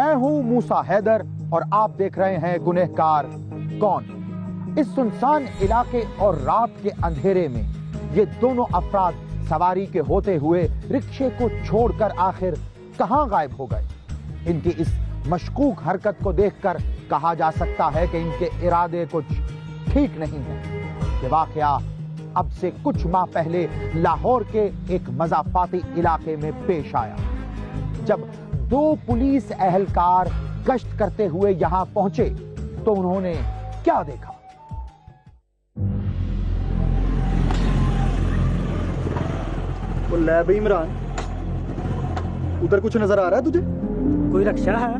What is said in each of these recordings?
मैं हूं मूसा हैदर और आप देख रहे हैं गुनहगार कौन। इस सुनसान इलाके और रात के अंधेरे में ये दोनों अफराद सवारी के होते हुए रिक्शे को छोड़कर आखिर कहां गायब हो गए। इनकी इस मशकूक हरकत को देखकर कहा जा सकता है कि इनके इरादे कुछ ठीक नहीं है। ये वाकया अब से कुछ माह पहले लाहौर के एक मजाफाती इलाके में पेश आया, जब दो पुलिस एहलकार गश्त करते हुए यहां पहुंचे तो उन्होंने क्या देखा। ले भाई इमरान, उधर कुछ नजर आ रहा है तुझे? कोई रक्षा है?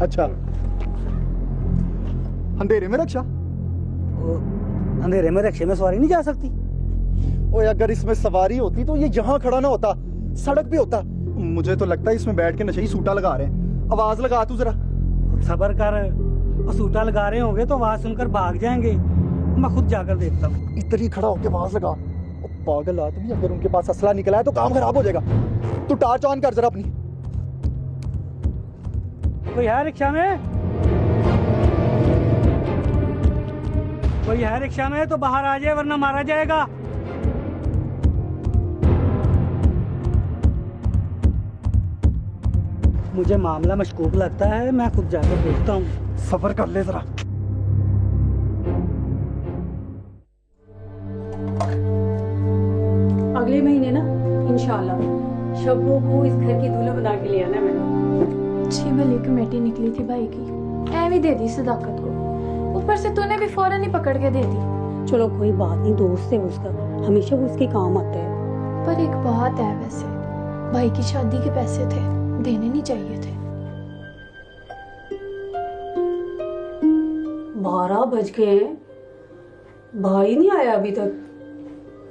अच्छा, अंधेरे में रक्षा? अंधेरे में रक्षे में सवारी नहीं जा सकती। ओए अगर इसमें सवारी होती तो ये यहाँ खड़ा ना होता, सड़क पे होता। मुझे तो लगता है इसमें बैठ के नशे ही सूटा लगा रहे हैं। आवाज लगा तू जरा। सबर कर, और सूटा लगा रहे होंगे तो आवाज सुनकर भाग जाएंगे। मैं खुद जाकर देखता हूँ। इधर ही खड़ा होके आवाज लगा। पागल आदमी, अगर उनके पास असला निकला है तो काम खराब हो जाएगा। तू टार्च ऑन कर जरा अपनी। कोई है रिक्शा में? कोई है रिक्शा में तो बाहर आ जाए वरना मारा जाएगा। मुझे मामला मशकूक लगता है, मैं खुद जाकर देखता हूँ। सफर कर ले जरा। अगले महीने ना इंशाल्लाह शब्बो को इस घर की दूल्हा बना के ले आना मैंने। अच्छी भली कमेटी निकली थी भाई की, ऐवी दे दी सदाकत को, ऊपर से तूने भी फौरन ही पकड़ के दे दी। चलो कोई बात नहीं, दोस्त है उसका, हमेशा वो उसके काम आता है। पर एक बात है, वैसे भाई की शादी के पैसे थे, देने नहीं चाहिए थे। 12 बज गए, भाई नहीं आया अभी तक।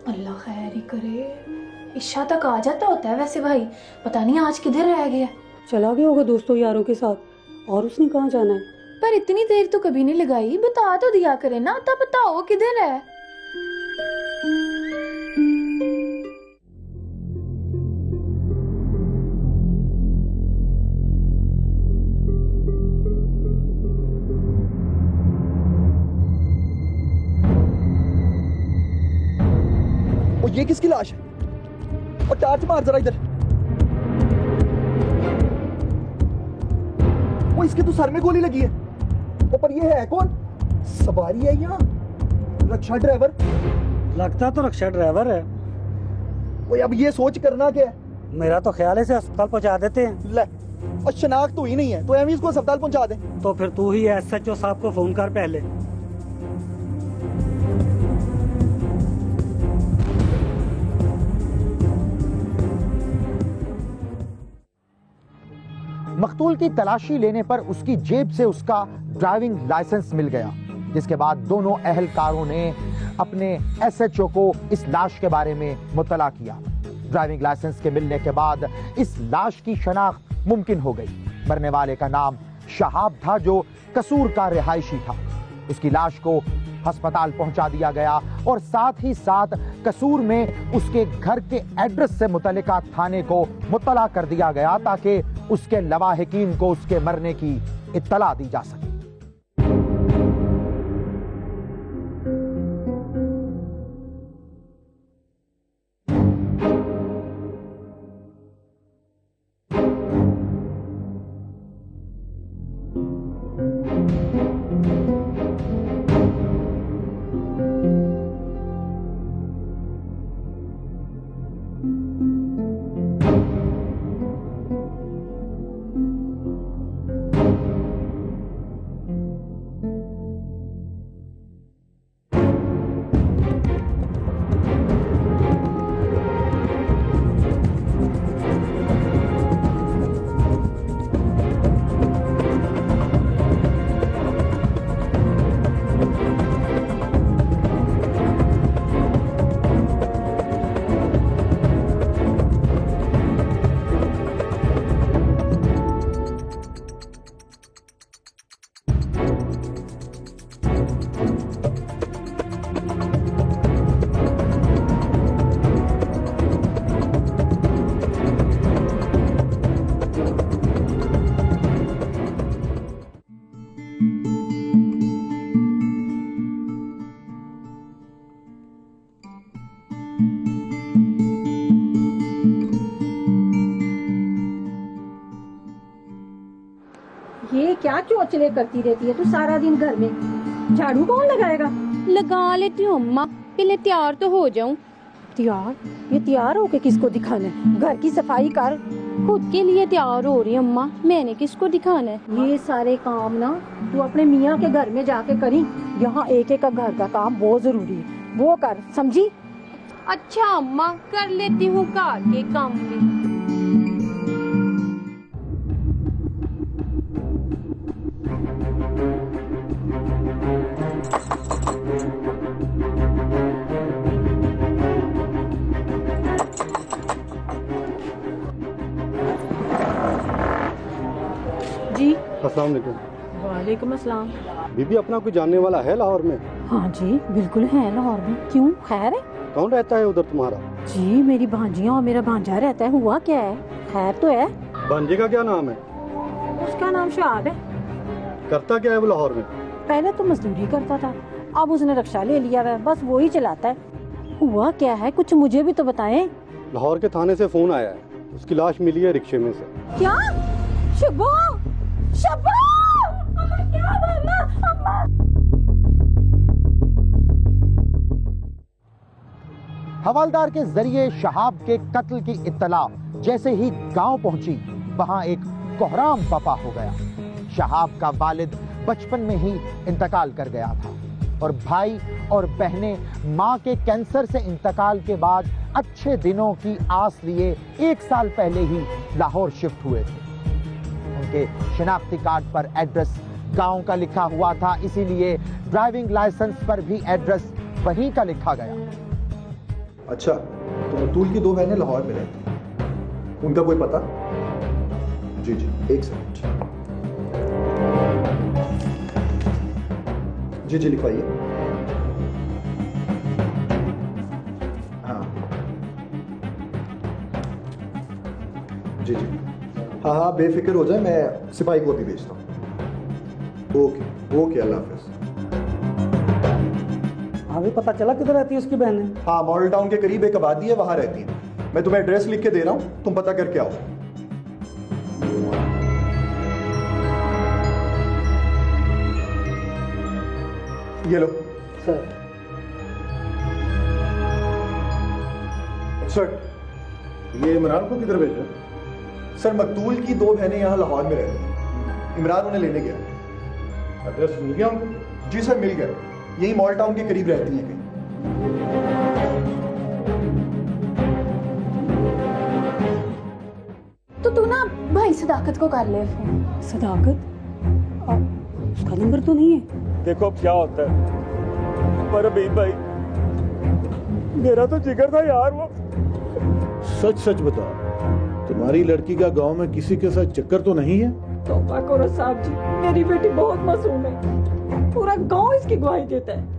अल्लाह खैर ही करे, इशा तक आ जाता होता है वैसे भाई, पता नहीं आज किधर रह गया। चला गया होगा दोस्तों यारों के साथ। और उसने कहाँ जाना है? पर इतनी देर तो कभी नहीं लगाई, बता तो दिया करे ना, तब बताओ किधर है। ये किसकी लाश है? और टार्च मार जरा इधर। वो इसके तो सर में गोली लगी है। पर ये है कौन? सवारी है या रक्षा ड्राइवर? लगता तो रक्षा ड्राइवर है। वो अब ये सोच करना क्या है? मेरा तो ख्याल है इसे अस्पताल पहुंचा देते हैं। ले, और शनाख्त तो ही नहीं है तो एम इसको अस्पताल पहुंचा दे। तो फिर तू ही एसएचओ साहब को फोन कर पहले। मकतूल की तलाशी लेने पर उसकी जेब से उसका ड्राइविंग लाइसेंस मिल गया, जिसके बाद दोनों अहलकारों ने अपने एसएचओ को इस लाश के बारे में मुतला किया। ड्राइविंग लाइसेंस के मिलने के बाद इस लाश की शनाख्त मुमकिन हो गई। मरने वाले का नाम शहाब था, जो कसूर का रिहायशी था। उसकी लाश को अस्पताल पहुंचा दिया गया और साथ ही साथ कसूर में उसके घर के एड्रेस से मुतल्लिका थाने को मुतला कर दिया गया, ताकि उसके लवाहिकीन को उसके मरने की इत्तला दी जा सके। क्या चोचले करती रहती है तू सारा दिन घर में? झाड़ू कौन लगाएगा? लगा लेती हूँ अम्मा, पहले तैयार तो हो जाऊं। तैयार? ये तैयार होके किसको दिखाना है? घर की सफाई कर। खुद के लिए तैयार हो रही अम्मा, मैंने किसको दिखाना है? ये सारे काम ना तू अपने मियाँ के घर में जाके करी। यहाँ एक एक का घर का काम बहुत जरूरी है, वो कर, समझी? अच्छा अम्मा, कर लेती हूँ घर के काम भी। जी अस्सलाम वालेकुम। वालेकुम अस्सलाम। बीबी, अपना कोई जानने वाला है लाहौर में? हाँ जी बिल्कुल है लाहौर में। क्यों, खैर है? कौन रहता है उधर तुम्हारा? जी मेरी भांजियाँ और मेरा भांजा रहता है। हुआ क्या है? खैर तो है। भांजे का क्या नाम है? उसका नाम शाद है। करता क्या है वो लाहौर में? पहले तो मजदूरी करता था, अब उसने रक्षा ले लिया है, बस वो ही चलाता है। हुआ क्या है, कुछ मुझे भी तो बताएं। लाहौर के थाने से फोन आया है, उसकी लाश मिली है रिक्शे में से। क्या? शब्बो! शब्बो! क्या बोला? हवलदार के जरिए शहाब के कत्ल की इत्तला जैसे ही गांव पहुंची, वहां एक कोहराम बपा हो गया। शहाब का वालिद बचपन में ही इंतकाल कर गया था और भाई और बहनें मां के कैंसर से इंतकाल के बाद अच्छे दिनों की आस लिए 1 साल पहले ही लाहौर शिफ्ट हुए थे। उनके शिनाख्ती कार्ड पर एड्रेस गांव का लिखा हुआ था, इसीलिए ड्राइविंग लाइसेंस पर भी एड्रेस वहीं का लिखा गया। अच्छा, तो मतूल की 2 बहनें लाहौर में रहती हैं, उनका कोई पता? जी जी, 1 सेकंड। जी जी, लिखवाइए। हाँ जी जी, हाँ हाँ, बेफिक्र हो जाए, मैं सिपाही को भी भेजता हूँ। ओके ओके, अल्लाह हाफिज। अभी पता चला किधर रहती है उसकी बहनें? हाँ, मॉडल टाउन के करीब एक आबादी है, वहां रहती हैं। मैं तुम्हें एड्रेस लिख के दे रहा हूँ, तुम पता करके आओ। ये लो सर। सर, ये इमरान को किधर भेजा? सर मकतूल की 2 बहनें यहाँ लाहौर में रहती हैं, इमरान उन्हें लेने गया। एड्रेस मिल गया उनको? जी सर, मिल गया, यही मॉल टाउन के करीब रहती हैं कहीं। तो तू ना भाई सदाकत को कर ले फोन। सदाकत? उसका नंबर तो नहीं है। देखो अब क्या होता है, पर अभी भाई मेरा तो जिगर था यार। वो सच सच बताओ, तुम्हारी लड़की का गांव में किसी के साथ चक्कर तो नहीं है? तौबा करो साहब जी, मेरी बेटी बहुत मासूम है, पूरा गांव इसकी गवाही देता है।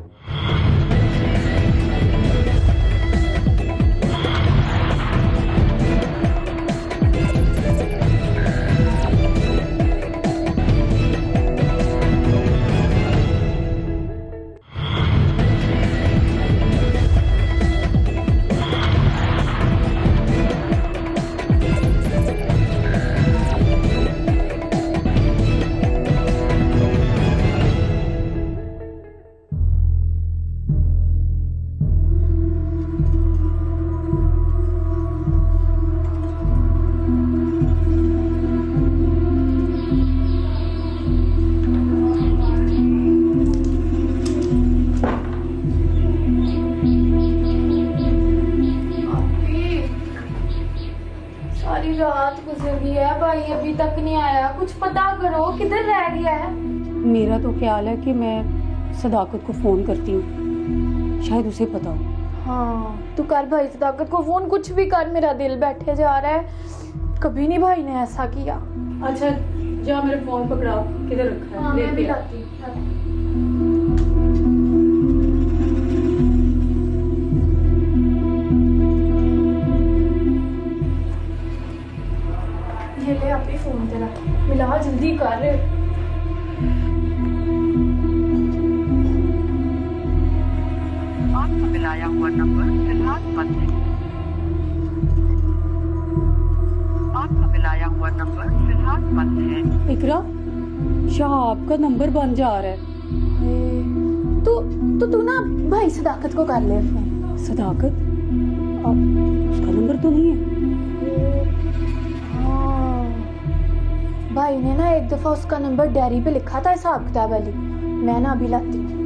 रात गुजर गई है, भाई अभी तक नहीं आया। कुछ पता करो किधर रह गया है। मेरा तो ख्याल है कि मैं सदाकत को फोन करती हूँ, शायद उसे पता हो। हाँ तू कर भाई सदाकत को फोन, कुछ भी कर, मेरा दिल बैठे जा रहा है। कभी नहीं भाई ने ऐसा किया। अच्छा जा मेरा फोन पकड़ाओ, किधर रखा है? हाँ, मैं भी लाती हूँ। ये ले आप ही फोन तेरा, मिला जल्दी कर। आपका मिलाया हुआ नंबर फिलहाल बंद है। आपका मिलाया हुआ नंबर फिलहाल बंद है। इकरा, शहाब का नंबर बन जा रहा है। तू ना भाई सदाकत को कर ले फोन। सदाकत? उसका नंबर तो नहीं है। हाँ, भाई ने ना एक दफा उसका नंबर डायरी पे लिखा था हिसाब किताब वाली। मैं ना अभी लाती हूँ।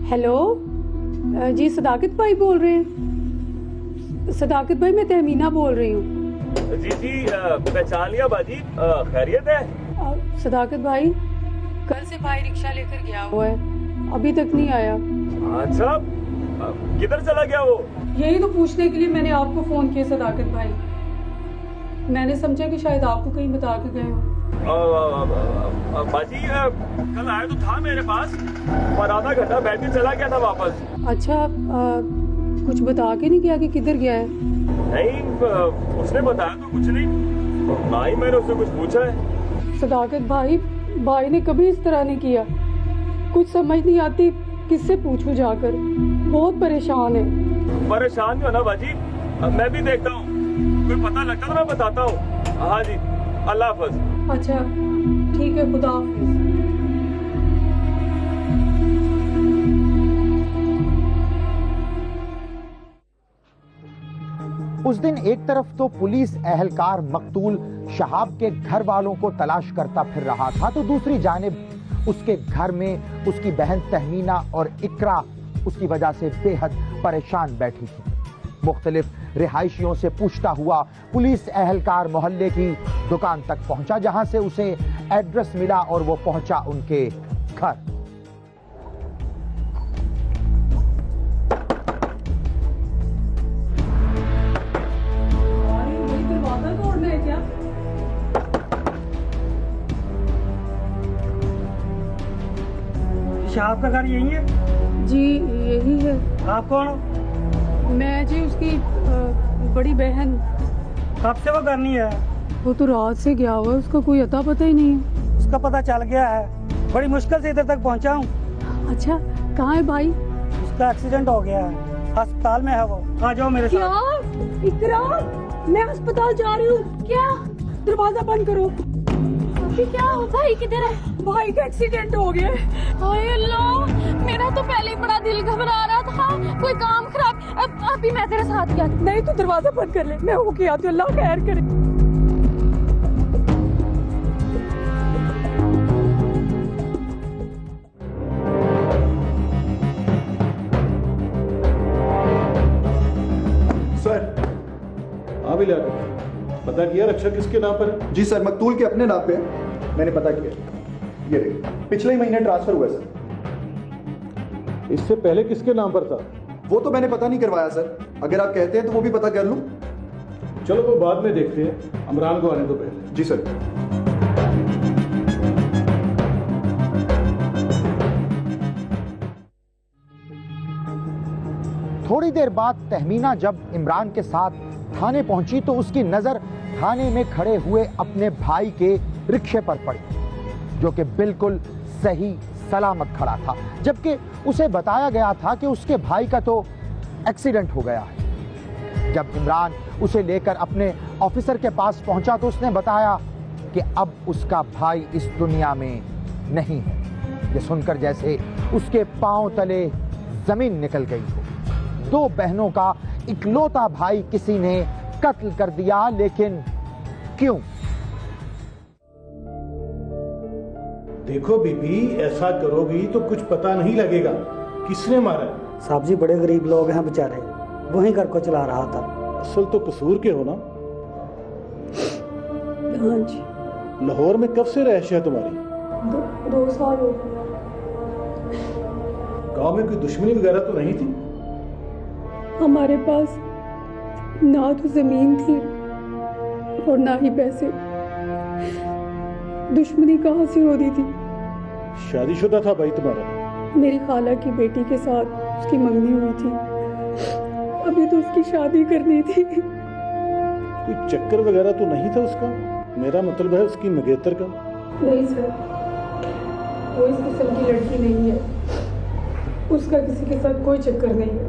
हेलो जी, सदाकत भाई बोल रहे हैं? सदाकत भाई, मैं तहमीना बोल रही हूँ। जी पहचान लिया बाजी, खैरियत है? सदाकत भाई, कल से भाई रिक्शा लेकर गया हुआ है, अभी तक नहीं आया। अच्छा, किधर चला गया वो? यही तो पूछने के लिए मैंने आपको फोन किया सदाकत भाई। मैंने समझा कि शायद आपको कहीं बता के गए हो। बाजी, कल आया तो था मेरे पास, पर आधा घंटा बैठ के चला गया था वापस। अच्छा, कुछ बता के नहीं गया कि किधर गया है? नहीं, उसने बताया तो कुछ नहीं, ना ही मैंने उससे कुछ पूछा है। सदाकत भाई, भाई ने कभी इस तरह नहीं किया। कुछ समझ नहीं आती किससे पूछूं जाकर, बहुत परेशान है। परेशान नहीं हो ना बाजी, मैं भी देखता हूँ, कोई पता लगता तो मैं बताता हूँ। हाँ जी, अल्लाह हाफ़िज़। अच्छा ठीक है, खुदा हाफ़िज़। उस दिन एक तरफ तो पुलिस एहलकार मकतूल शहाब के घर वालों को तलाश करता फिर रहा था, तो दूसरी जानिब उसके घर में उसकी बहन तहमीना और इकरा उसकी वजह से बेहद परेशान बैठी थी। मुख्तलिफ रिहायशियों से पूछता हुआ पुलिस एहलकार मोहल्ले की दुकान तक पहुंचा, जहां से उसे एड्रेस मिला और वो पहुंचा उनके घर। दरवाजा तोड़ना है क्या? शहाब का घर यही है? जी यही है। आप कौन हो? मैं जी उसकी बड़ी बहन। कब से वो घर नहीं है? वो तो रात से गया हुआ है, उसका कोई अता पता ही नहीं है। उसका पता चल गया है, बड़ी मुश्किल से इधर तक पहुंचा हूँ। अच्छा, कहाँ है भाई? उसका एक्सीडेंट हो गया है, अस्पताल में है वो। आ जाओ मेरे साथ। क्या? इकरा, मैं अस्पताल जा रही हूँ। क्या? दरवाजा बंद करो। क्या हो? भाई किधर है? भाई का एक्सीडेंट हो गया। हाय अल्लाह, मेरा तो पहले ही बड़ा दिल घबरा रहा था, कोई काम खराब। अभी मैं तेरे साथ क्या? नहीं, तू दरवाजा बंद कर ले, मैं होके आती हूँ। अल्लाह खैर करे। सर। हाँ भी पता किया रक्षा किसके नाम पर? जी सर, मकतूल के अपने नाम पे मैंने पता किया। ये देखिए, पिछले ही महीने ट्रांसफर हुआ सर। इससे पहले किसके नाम पर था? वो तो मैंने पता नहीं करवाया सर, अगर आप कहते हैं तो वो भी पता कर लूं। चलो वो बाद में देखते हैं, इमरान को आने दो पहले। जी सर। थोड़ी देर बाद तहमीना जब इमरान के साथ थाने पहुंची तो उसकी नजर थाने में खड़े हुए अपने भाई के रिक्शे पर पड़ी, जो कि बिल्कुल सही सलामत खड़ा था, जबकि उसे बताया गया था कि उसके भाई का तो एक्सीडेंट हो गया है। जब इमरान उसे लेकर अपने ऑफिसर के पास पहुंचा तो उसने बताया कि अब उसका भाई इस दुनिया में नहीं है। ये सुनकर जैसे उसके पांव तले जमीन निकल गई हो। 2 बहनों का इकलौता भाई किसी ने कत्ल कर दिया, लेकिन क्यों? देखो बीबी, ऐसा करोगी तो कुछ पता नहीं लगेगा किसने मारा। साहब जी बड़े गरीब लोग हैं बेचारे, वही घर को चला रहा था। असल तो कसूर के हो ना। हाँ जी। लाहौर में कब से रह है तुम्हारी? 2 साल हो गए। गांव में कोई दुश्मनी वगैरह तो नहीं थी? हमारे पास ना तो जमीन थी और ना ही पैसे। दुश्मनी कहाँ से हो रही थी? शादीशुदा था भाई तुम्हारा? मेरी खाला की बेटी के साथ उसकी मंगनी हुई थी, अभी तो उसकी शादी करनी थी। कोई चक्कर वगैरह तो नहीं था उसका? मेरा मतलब है उसकी मंगेतर का। नहीं सर, वो इस किस्म की लड़की नहीं है, उसका किसी के साथ कोई चक्कर नहीं है।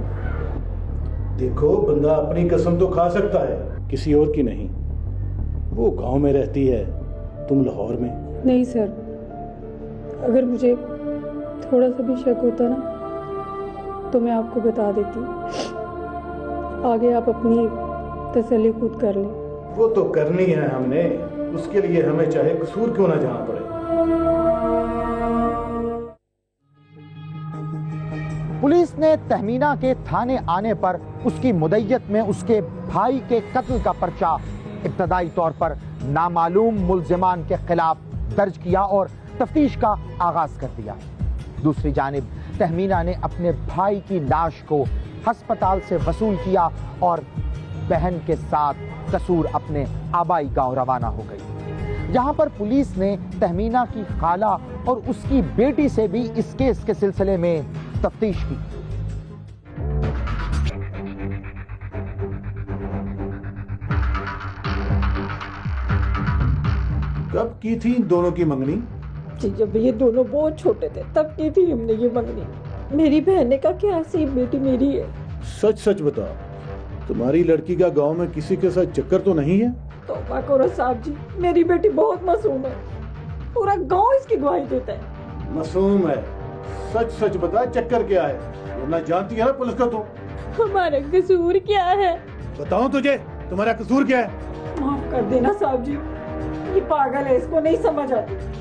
देखो, बंदा अपनी कसम तो खा सकता है, किसी और की नहीं। वो गांव में रहती है, तुम लाहौर में। नहीं सर, अगर मुझे थोड़ा सा भी शक होता ना तो मैं आपको बता देती। आगे आप अपनी तसल्ली खुद कर लें। वो तो करनी है हमने, उसके लिए हमें चाहे कसूर क्यों ना जाना पड़े। पुलिस ने तहमीना के थाने आने पर उसकी मुद्दत में उसके भाई के कत्ल का पर्चा इब्तदाई तौर पर नामालूम मुल्जिमान के खिलाफ दर्ज किया और तफ्तीश का आगाज कर दिया। दूसरी जानिब तहमीना ने अपने भाई की लाश को अस्पताल से वसूल किया और बहन के साथ कसूर अपने आबाई गांव रवाना हो गई, जहां पर पुलिस ने तहमीना की खाला और उसकी बेटी से भी इस केस के सिलसिले में तफ्तीश की। कब की थी इन दोनों की मंगनी? जी जब ये दोनों बहुत छोटे थे तब की थी हमने ये मंगनी। मेरी बहन ने कहा कि ऐसी बेटी मेरी है। सच सच बता, तुम्हारी लड़की का गांव में किसी के साथ चक्कर तो नहीं है? तौबा करो साहब जी, मेरी बेटी बहुत मासूम है, पूरा गांव इसकी गवाही देता है। मासूम है? सच सच बता, चक्कर क्या है? वरना जानती है ना पुलिस का तो। हमारा कसूर क्या है? बताऊं तुझे तुम्हारा कसूर क्या है? माफ कर देना साहब जी, ये पागल है, इसको नहीं समझ आती।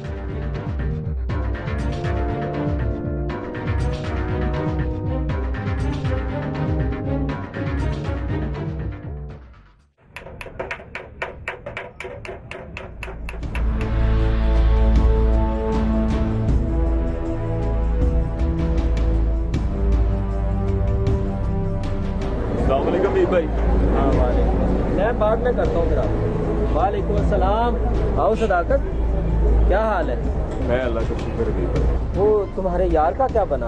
भाई हाँ वालेकुम, मैं बाद में करता हूँ फिर आप। वालेकुम अस्सलाम। आओ सदाकत, क्या हाल है? मैं अल्लाह का शुक्र है। वो तुम्हारे यार का क्या बना?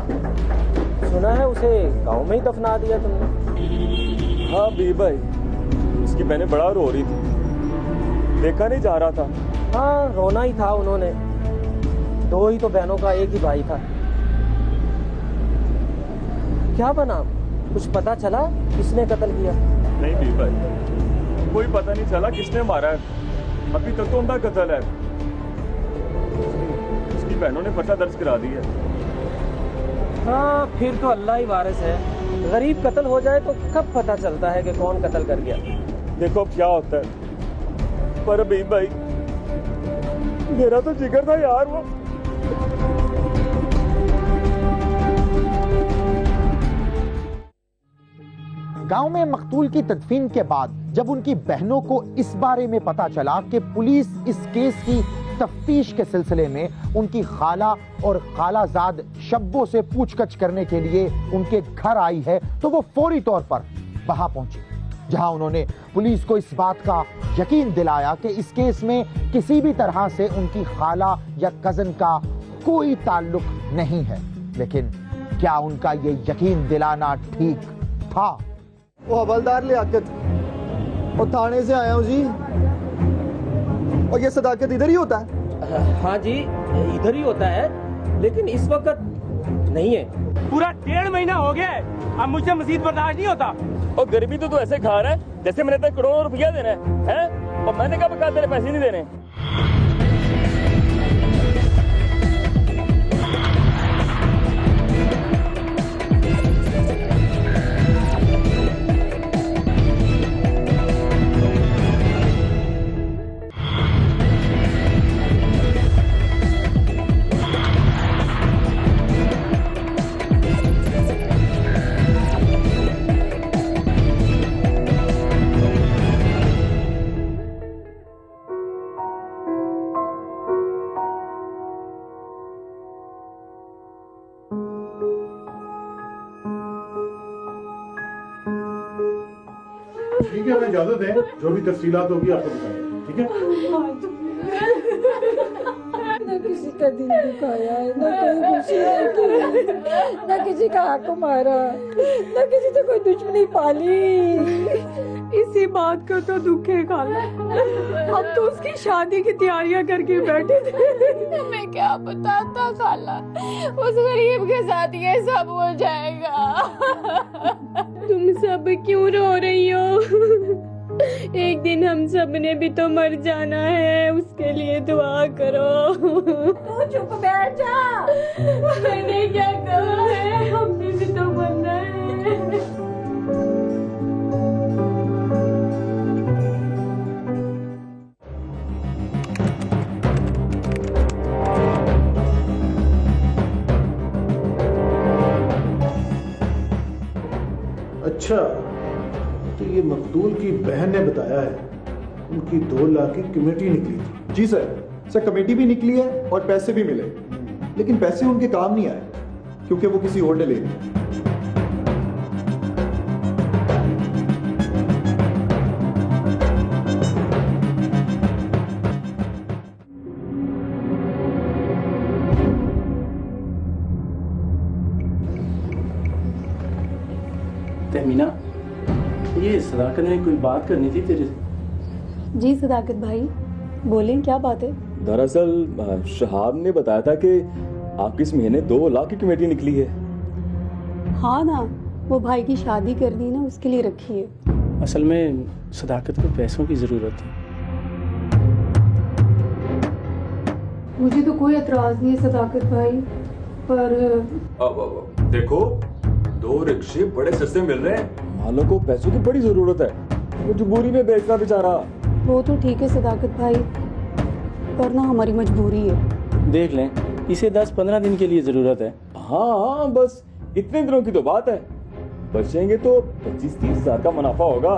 सुना है उसे गांव में ही दफना दिया तुमने। हाँ बी भाई, उसकी बहनें बड़ा रो रही थी, देखा नहीं जा रहा था। हाँ रोना ही था उन्होंने, 2 ही तो बहनों का एक ही भाई था। क्या बना, कुछ पता चला किसने कत्ल किया? नहीं बी भाई, कोई पता नहीं चला किसने मारा है। अभी तक तो उनका कत्ल है। उसकी बहनों ने पर्चा दर्ज करा दी है। हाँ फिर तो अल्लाह ही वारिस है। गरीब कत्ल हो जाए तो कब पता चलता है कि कौन कत्ल कर गया। देखो अब क्या होता है, पर अभी भाई मेरा तो जिगर था यार वो। गांव में मकतूल की तदफीन के बाद जब उनकी बहनों को इस बारे में पता चला कि पुलिस इस केस की तफ्तीश के सिलसिले में उनकी खाला और खालाजाद शब्बों से पूछताछ करने के लिए उनके घर आई है, तो वो फौरी तौर पर वहां पहुंची, जहां उन्होंने पुलिस को इस बात का यकीन दिलाया कि इस केस में किसी भी तरह से उनकी खाला या कजन का कोई ताल्लुक नहीं है। लेकिन क्या उनका ये यकीन दिलाना ठीक था? वो हवलदार लियाकत, और थाने से आया हूँ जी। और ये सदाकत इधर ही होता है? हाँ जी, इधर ही होता है, लेकिन इस वक्त नहीं है। पूरा 1.5 महीना हो गया है, अब मुझसे मजीद बर्दाश्त नहीं होता। और गरीबी तो तू ऐसे खा रहा है जैसे मैंने तक करोड़ों रुपया देना है? और मैंने कब कहा तेरे पैसे नहीं देने? ठीक है, हमें इजाजत है, जो भी तफसीलात होगी आपको बताएंगे, ठीक है? न किसी का दिल दुखाया है, न कोई खुशी है, न किसी का हक मारा, न किसी से कोई दुश्मनी पाली। इसी बात का तो दुख है खाला, हम तो उसकी शादी की तैयारियां करके बैठे थे। मैं क्या बताता खाला, उस गरीब के साथ ये सब हो जाएगा। तुम सब क्यों रो रही हो? एक दिन हम सब ने भी तो मर जाना है, उसके लिए दुआ करो। तू चुप बैठ जा। मैंने क्या कहा है, हमने भी तो मरना है। अच्छा, तो ये मकतूल की बहन ने बताया है उनकी 2 लाख की कमेटी निकली थी। जी सर, कमेटी भी निकली है और पैसे भी मिले, लेकिन पैसे उनके काम नहीं आए क्योंकि वो किसी और ने ले लिए। तहमीना, ये सदाकत ने कोई बात करनी थी तेरे से। जी सदाकत भाई, बोलें, क्या बात है? दरअसल शहाब ने बताया था कि आपकी इस महीने 2 लाख की कमेटी निकली है। हाँ ना, वो भाई की शादी करनी ना, उसके लिए रखी है। असल में सदाकत को पैसों की ज़रूरत थी। मुझे तो कोई एतराज नहीं है सदाकत भाई, पर अब देखो, 2 रिक्शे बड़े सस्ते मिल रहे हैं, मालों को पैसों की बड़ी जरूरत है, मजबूरी में बेचना बेचारा। वो तो ठीक है सदाकत भाई, पर ना हमारी मजबूरी है। देख लें, इसे 10-15 दिन के लिए ज़रूरत है। हाँ, बस इतने दिनों की तो बात है, बचेंगे तो 25-30 हजार का मुनाफा होगा।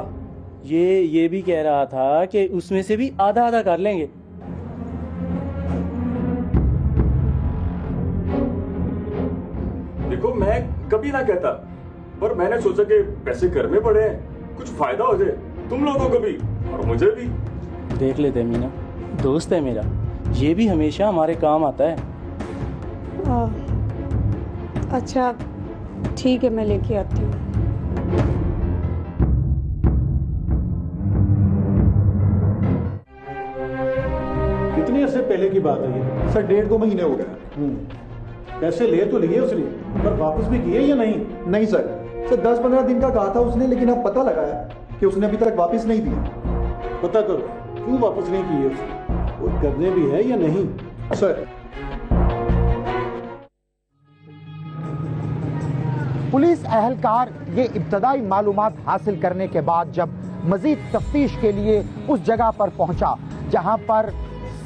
ये भी कह रहा था कि उसमें से भी आधा आधा कर लेंगे। देखो, मैं कभी ना कहता, पर मैंने सोचा कि पैसे घर में पड़े हैं, कुछ फायदा हो जाए तुम लोगों को भी और मुझे भी। देख ले तहमीना, दोस्त है मेरा, ये भी हमेशा हमारे काम आता है। अच्छा ठीक है, मैं लेके आती हूँ। कितने अरसे पहले की बात है ये? सर 1.5-2 महीने हो गए। पैसे ले तो लिए उसने, पर वापस भी किए या नहीं? नहीं सर 10-15 दिन का कहा था उसने, लेकिन अब पता लगा है कि उसने अभी तक वापस नहीं दिया। पता करो क्यों वापस नहीं किए उसने, वो करने भी है या नहीं? सर पुलिस अहलकार ये इब्तदाई मालूमात हासिल करने के बाद जब मजीद तफ्तीश के लिए उस जगह पर पहुंचा जहां पर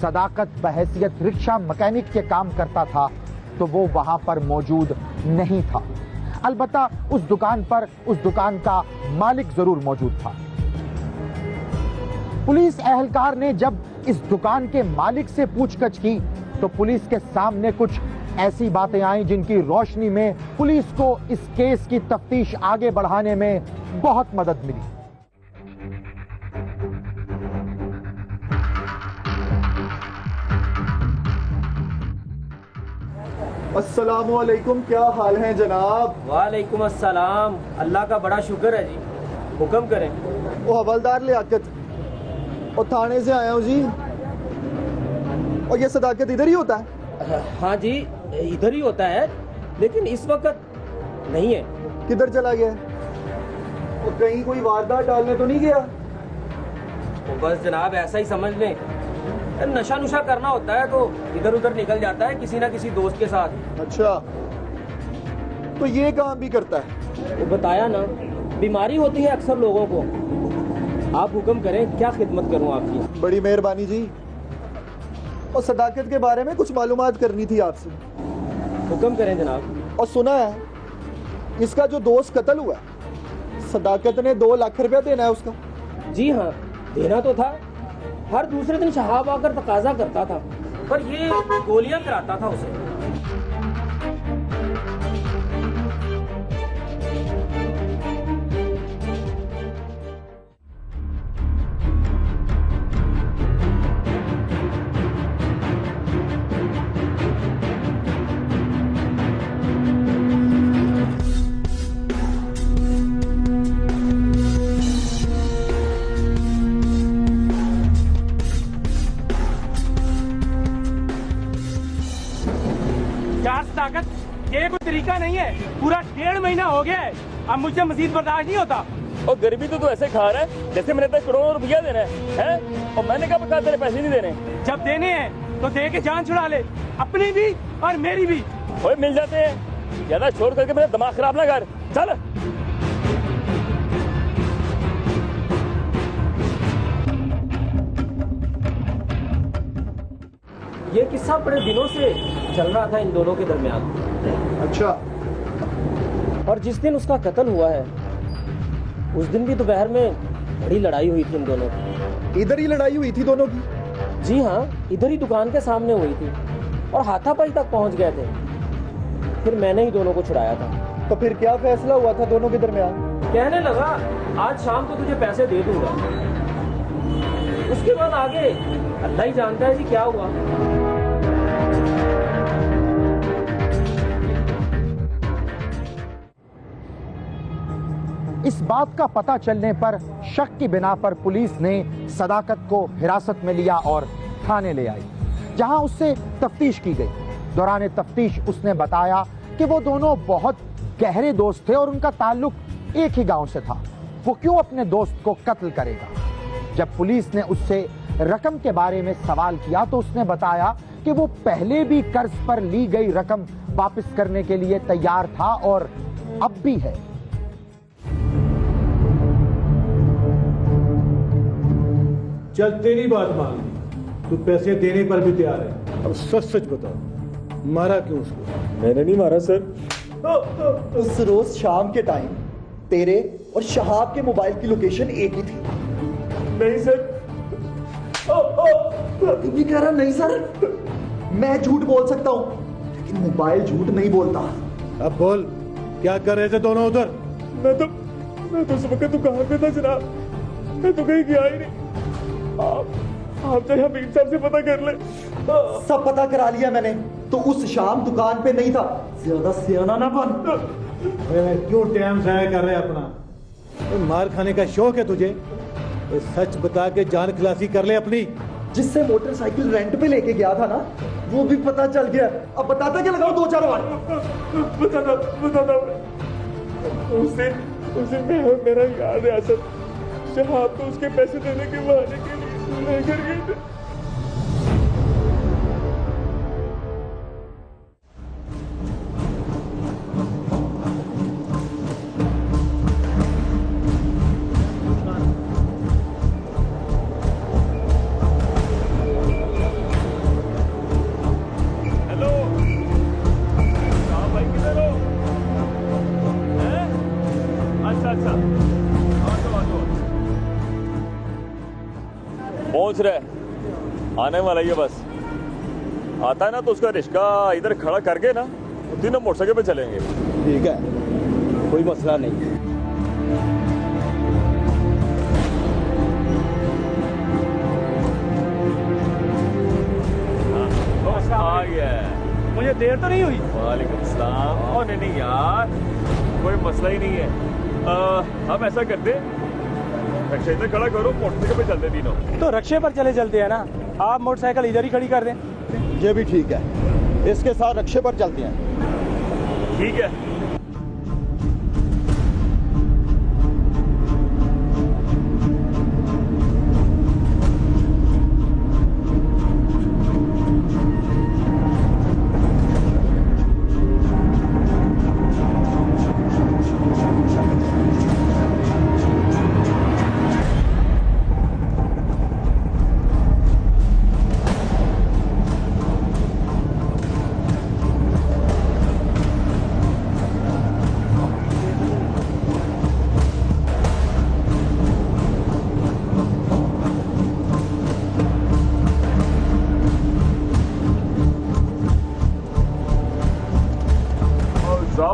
सदाकत बहैसियत रिक्शा मैकेनिक के काम करता था, तो वो वहां पर मौजूद नहीं था। अलबत्ता उस दुकान पर उस दुकान का मालिक जरूर मौजूद था। पुलिस अहलकार ने जब इस दुकान के मालिक से पूछताछ की तो पुलिस के सामने कुछ ऐसी बातें आई जिनकी रोशनी में पुलिस को इस केस की तफ्तीश आगे बढ़ाने में बहुत मदद मिली। अस्सलामुअलैकुम, क्या हाल है जनाब? वालेकुम अस्सलाम, अल्लाह का बड़ा शुक्र है जी, हुक्म करें। वो हवलदार लियाकत और थाने से आया हूँ जी। और ये सदाकत इधर ही होता है? हाँ जी, इधर ही होता है, लेकिन इस वक्त नहीं है। किधर चला गया? वो कहीं कोई वारदात डालने तो नहीं गया? तो बस जनाब ऐसा ही समझ लें, नशा नुशा करना होता है तो इधर उधर निकल जाता है किसी ना किसी दोस्त के साथ। अच्छा, तो ये काम भी करता है? वो बताया ना, बीमारी होती है अक्सर लोगों को। आप हुक्म करें, क्या खिदमत करूं आपकी? बड़ी मेहरबानी जी। और सदाकत के बारे में कुछ मालूमात करनी थी आपसे। हुक्म करें जनाब। और सुना है इसका जो दोस्त कत्ल हुआ, सदाकत ने 2 लाख रुपया देना है उसका। जी हाँ, देना तो था। हर दूसरे दिन शहाब आकर तकाजा करता था, पर ये गोलियां कराता था उसे। ये कोई तरीका नहीं है, पूरा 1.5 महीना हो गया है, अब मुझसे मजीद बर्दाश्त नहीं होता। और गरीबी तो तू ऐसे खा रहा है जैसे मैंने 10 करोड़ रुपया देना है? और मैंने कहा बता तेरे पैसे नहीं देने। जब देने हैं तो दे के जान छुड़ा ले, अपनी भी और मेरी भी। ओए मिल जाते हैं, ज्यादा शोर करके मेरा दिमाग खराब ना कर। चल ये किस्सा बड़े दिनों से चल रहा था इन दोनों के दरमियान। अच्छा। और जिस दिन उसका कत्ल हुआ है उस दिन भी दोपहर में बड़ी लड़ाई हुई थी इन दोनों की। इधर ही लड़ाई हुई थी दोनों की? जी हाँ, इधर ही दुकान के सामने हुई थी और हाथापाई तक पहुंच गए थे। फिर मैंने ही दोनों को छुड़ाया था। तो फिर क्या फैसला हुआ था दोनों के दरमियान? कहने लगा आज शाम को तुझे पैसे दे दूंगा। उसके बाद आगे अल्लाह ही जानता है जी क्या हुआ। इस बात का पता चलने पर शक की बिना पर पुलिस ने सदाकत को हिरासत में लिया और थाने ले आई, जहां उससे तफ्तीश की गई। दौरान तफ्तीश उसने बताया कि वो दोनों बहुत गहरे दोस्त थे और उनका ताल्लुक एक ही गांव से था। वो क्यों अपने दोस्त को कत्ल करेगा? जब पुलिस ने उससे रकम के बारे में सवाल किया तो उसने बताया कि वो पहले भी कर्ज पर ली गई रकम वापस करने के लिए तैयार था और अब भी है। चल तेरी बात मान, तू पैसे देने पर भी तैयार है। अब सच सच बता, मारा क्यों उसको? मैंने नहीं मारा सर। उस रोज शाम के टाइम तेरे और शहाब के मोबाइल की लोकेशन एक ही थी। नहीं सर। तू भी कह रहा नहीं सर? मैं झूठ बोल सकता हूँ लेकिन मोबाइल झूठ नहीं बोलता। अब बोल, क्या कर रहे थे दोनों उधर? मैं तो उस वक्त दुकान पे था जनाब, मैं तो कहीं गया ही नहीं। आप चाहे हमीद साहब से पता कर ले। सब पता करा लिया मैंने, तो उस शाम दुकान पे नहीं था। ज्यादा सियाना ना बन। क्यों टाइम जाया कर रहे अपना? तो मार खाने का शौक है तुझे? तो सच बता के जान खलासी कर ले अपनी। जिससे मोटरसाइकिल रेंट पे लेके गया था ना, वो भी पता चल गया। अब बताता क्या लगाओ 2-4 बार? बताता। उस दिन मेरा याद है असद, शहाब को उसके पैसे देने के बहाने के लिए लेकर गए थे। हेलो, भाई किधर हो? अच्छा पहुंच रहे। आने वाला ही है बस। आता है ना तो उसका रिश्का इधर खड़ा करके ना तीनों मोटरसाइकिल पे चलेंगे। ठीक है, कोई मसला नहीं। आ गया। मुझे देर तो नहीं हुई? वालेकुम सलाम। और नहीं यार, कोई मसला ही नहीं है। हम ऐसा करते, रक्षा इधर खड़ा करो, मोटरसाइकिल पे चलते तीनों। तो रक्षे पर चलते हैं ना, आप मोटरसाइकिल इधर ही खड़ी कर दें। ये भी ठीक है, इसके साथ रक्षे पर चलते हैं। ठीक है।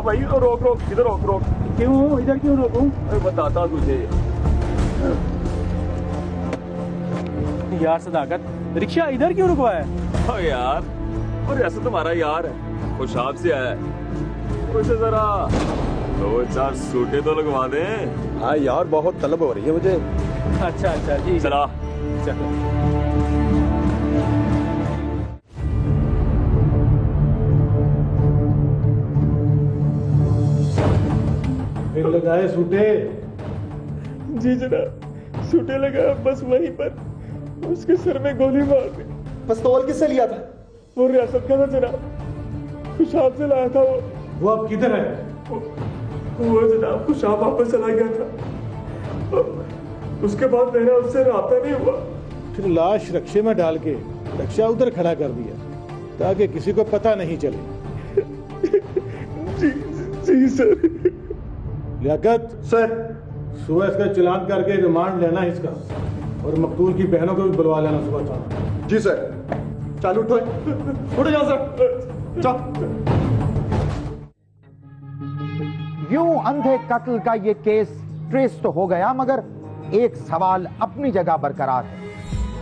भाई रोक रोक, इधर रोक रोक। क्यों इधर क्यों रोकूं? बताता तुझे। यार सदाकत, रिक्शा इधर क्यों रुकवाया? हाँ यार, और ऐसा तुम्हारा यार है, खुशाब से आया है, उसे जरा 2-4 सूटे तो लगवा दे। हाँ यार, बहुत तलब हो रही है मुझे। अच्छा अच्छा जी, चला चलो। फिर लगाए सूटे? जी जनाब, सूटे लगा बस वहीं पर, उसके सर में गोली मार दी। पिस्तौल किससे लिया था? वो रियासत का था जनाब, खुशाब से लाया था वो अब किधर है? वो जनाब खुशाब वापस चला गया था, उसके बाद मेरा उससे राब्ता नहीं हुआ। फिर लाश रक्षे में डाल के रक्षा उधर खड़ा कर दिया ताकि किसी को पता नहीं चले। जी सर। लियाकत सर, सुबह इसका चलान करके रिमांड लेना है इसका, और मकतूल की बहनों को भी बुलवा लेना सुबह थाना। जी सर। चालू उठो, उठो जाओ सर। चल। यूं अंधे कत्ल का ये केस ट्रेस तो हो गया, मगर एक सवाल अपनी जगह बरकरार है।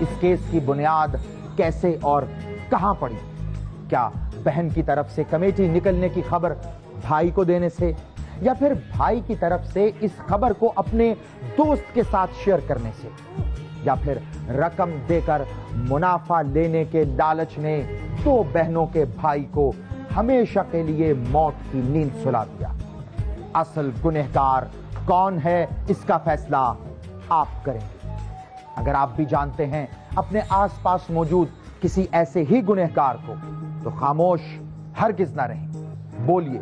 इस केस की बुनियाद कैसे और कहां पड़ी? क्या बहन की तरफ से कमेटी निकलने की खबर भाई को देने से, या फिर भाई की तरफ से इस खबर को अपने दोस्त के साथ शेयर करने से, या फिर रकम देकर मुनाफा लेने के लालच ने दो बहनों के भाई को हमेशा के लिए मौत की नींद सुला दिया? असल गुनहगार कौन है, इसका फैसला आप करेंगे। अगर आप भी जानते हैं अपने आसपास मौजूद किसी ऐसे ही गुनहगार को, तो खामोश हरगिज ना रहें, बोलिए।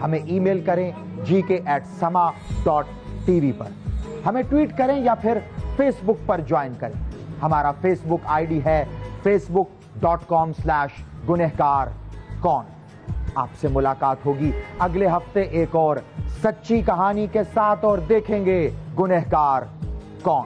हमें ईमेल करें gk@sama.tv पर, हमें ट्वीट करें या फिर फेसबुक पर ज्वाइन करें। हमारा फेसबुक आईडी है facebook.com/गुनहगार कौन। आपसे मुलाकात होगी अगले हफ्ते एक और सच्ची कहानी के साथ, और देखेंगे गुनहगार कौन।